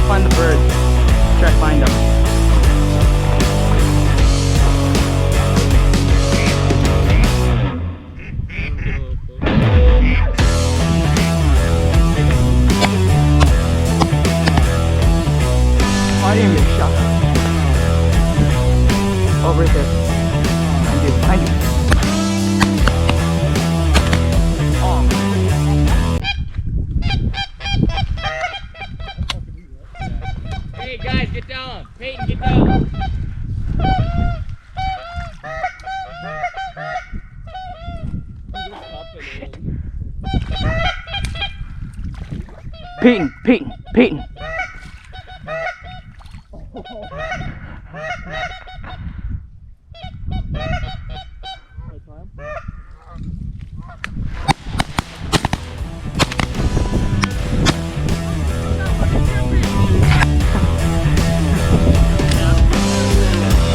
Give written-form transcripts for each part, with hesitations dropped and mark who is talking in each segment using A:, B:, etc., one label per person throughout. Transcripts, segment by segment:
A: find the bird. Try to find them. I didn't get shot. Oh, right there. Behind you.
B: Hey guys, get down. Peyton, get down.
A: Peyton.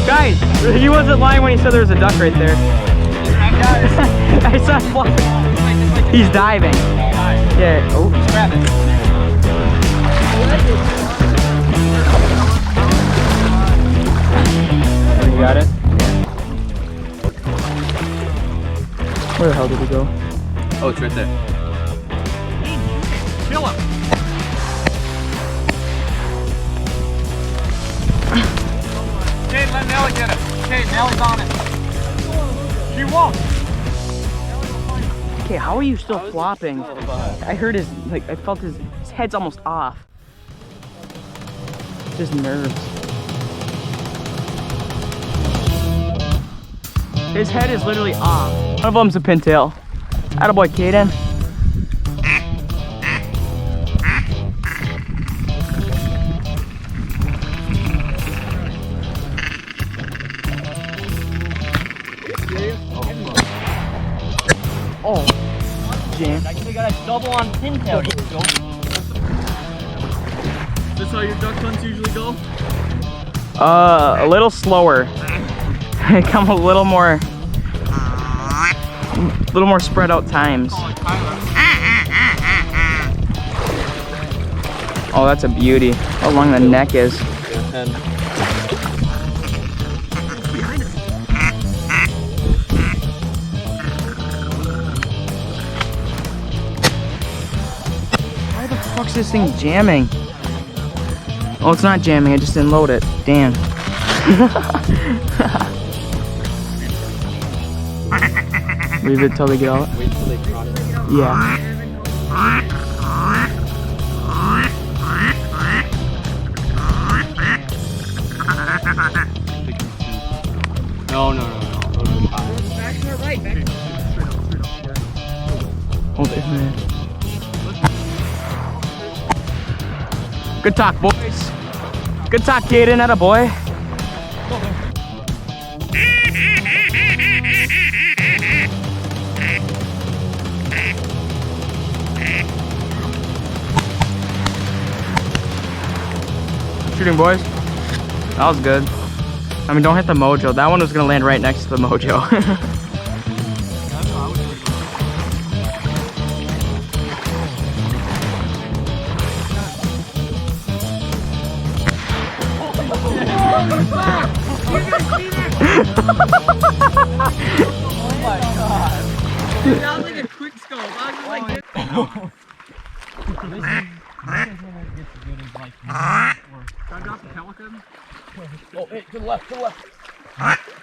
A: Guys, he wasn't lying when he said there was a duck right there. I saw him fly. He's diving. Yeah. Oh, grab it. You got it? Where the hell did he go?
C: Oh, it's right there.
B: Kill him. Okay, let Nellie get it. Okay, Nellie's on it. She won't.
A: Okay, how are you still flopping? I heard his, like, I felt his head's almost off. Just nerves. His head is literally off. One of them's a pintail. Attaboy, Caden. Oh, jam.
B: I guess we got a double on pintail. Here we go.
C: Is this how your duck hunts usually go?
A: A little slower. Come a little more spread out times. Oh, that's a beauty. How long the neck is. Why the fuck's this thing jamming? Oh, it's not jamming. I just didn't load it. Damn. Leave it till they get out.
C: Wait till they trot it.
A: Yeah.
C: No.
B: Back to the right, back.
A: Hold it, man. Good talk, boys. Good talk, Caden. Attaboy. Shooting, boys. That was good. I mean, don't hit the mojo. That one was gonna land right next to the mojo.
B: Oh my god. Dude, that was like a quick scope. I was just like, Can I drop the pelican?
C: Oh, hey, to the left.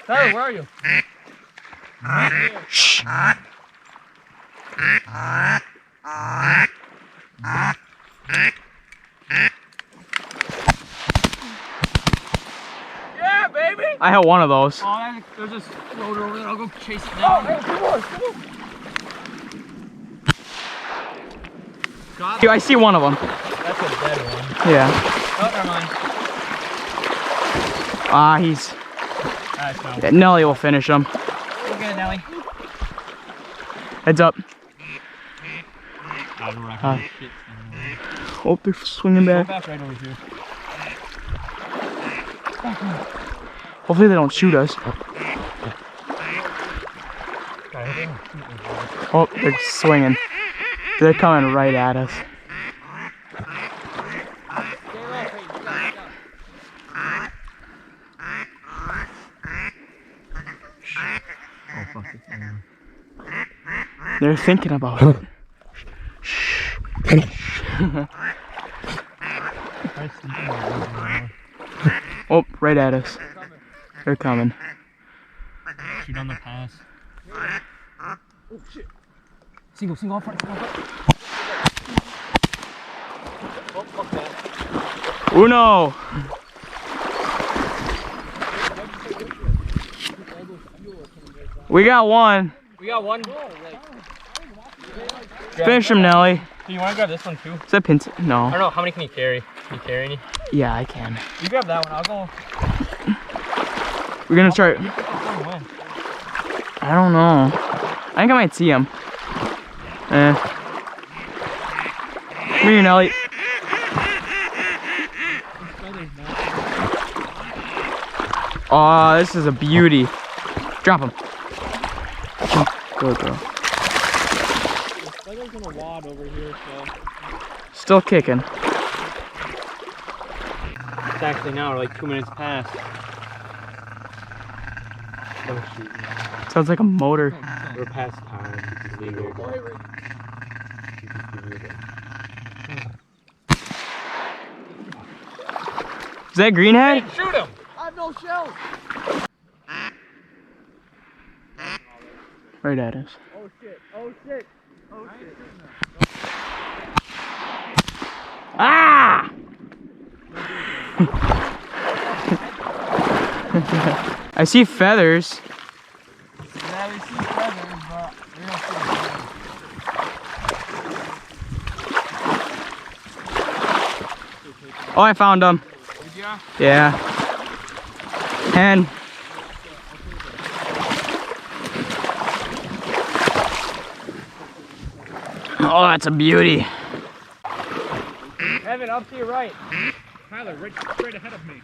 B: Tyler, where are you?
A: Shh.
B: Yeah, baby!
A: I had one of those.
B: Oh, there's a floater over there. I'll go chase it down. Oh, hey, come on. God,
A: I see one of them.
B: that's a dead one.
A: Yeah.
B: Oh, never mind.
A: Ah, he's...
B: Alright, no.
A: Yeah, Nelly will finish him.
B: We'll get it, Nelly.
A: Heads up.
B: Shit.
A: Oh, they're swinging
B: Go
A: back.
B: back right over here.
A: Hopefully they don't shoot us. Oh, they're swinging. They're coming right at us.
B: Stay low, Peyton.
A: They're thinking about it. Oh, right at us. They're coming.
C: Shoot on the pass.
B: Oh shit. Single up front, Oh, fuck that.
A: Uno! We got one.
B: We got one.
A: Finish him, Nelly.
B: Do you want to grab this one too?
A: Is that pin?
B: I
A: No.
B: don't know. How many can you carry? Can you carry any?
A: Yeah, I can.
B: You grab that one. I'll go.
A: We're gonna try.
B: Win.
A: I don't know. I think I might see him. Come here, Nelly. Oh, this is a beauty. Drop him. Good girl.
C: Feather's in a wad over here, so.
A: Still kicking.
B: It's actually now like 2 minutes past. Oh shoot.
A: Sounds like a motor.
B: We're past time. It's legal.
A: Is that greenhead?
B: Hey, shoot him!
C: I have no shells.
A: Right at us.
C: Oh shit. Oh shit. Oh shit.
A: Ah! I see feathers.
C: Yeah, we see feathers, but we don't see feathers.
A: Oh, I found them.
C: Did ya?
A: Yeah. And oh, that's a beauty.
B: Evan, up to your right.
C: Tyler, right straight ahead of me.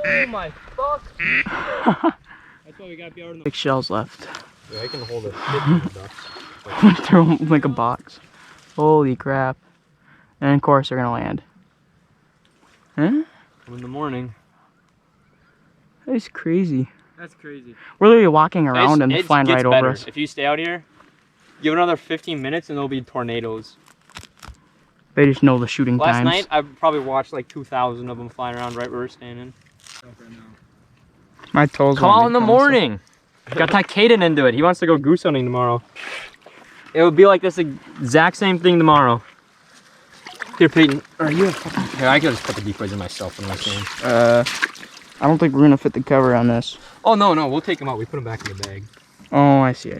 B: Oh my fuck.
C: That's why we gotta be out in the.
A: 6 shells left.
B: Yeah, I can hold a shit ton of ducks.
A: Throw them like a box. Holy crap. And of course they're gonna land. Huh?
B: In the morning.
A: That's crazy.
B: That's crazy.
A: We're literally walking around and they're flying right over us.
B: If you stay out here, give it another 15 minutes and there'll be tornadoes.
A: They just know the shooting
B: Last
A: times.
B: night, I probably watched like 2,000 of them flying around right where we're standing.
A: My toes
B: Come
A: won't
B: out in the
A: make them, so-
B: morning. Got Ty Caden into it. He wants to go goose hunting tomorrow. It would be like this exact same thing tomorrow. Here, Peyton. Or you have fucking... Here, I can just put the decoys in myself. What am I saying?
A: I don't think we're gonna fit the cover on this.
B: Oh, no. We'll take them out. We put them back in the bag.
A: Oh, I see.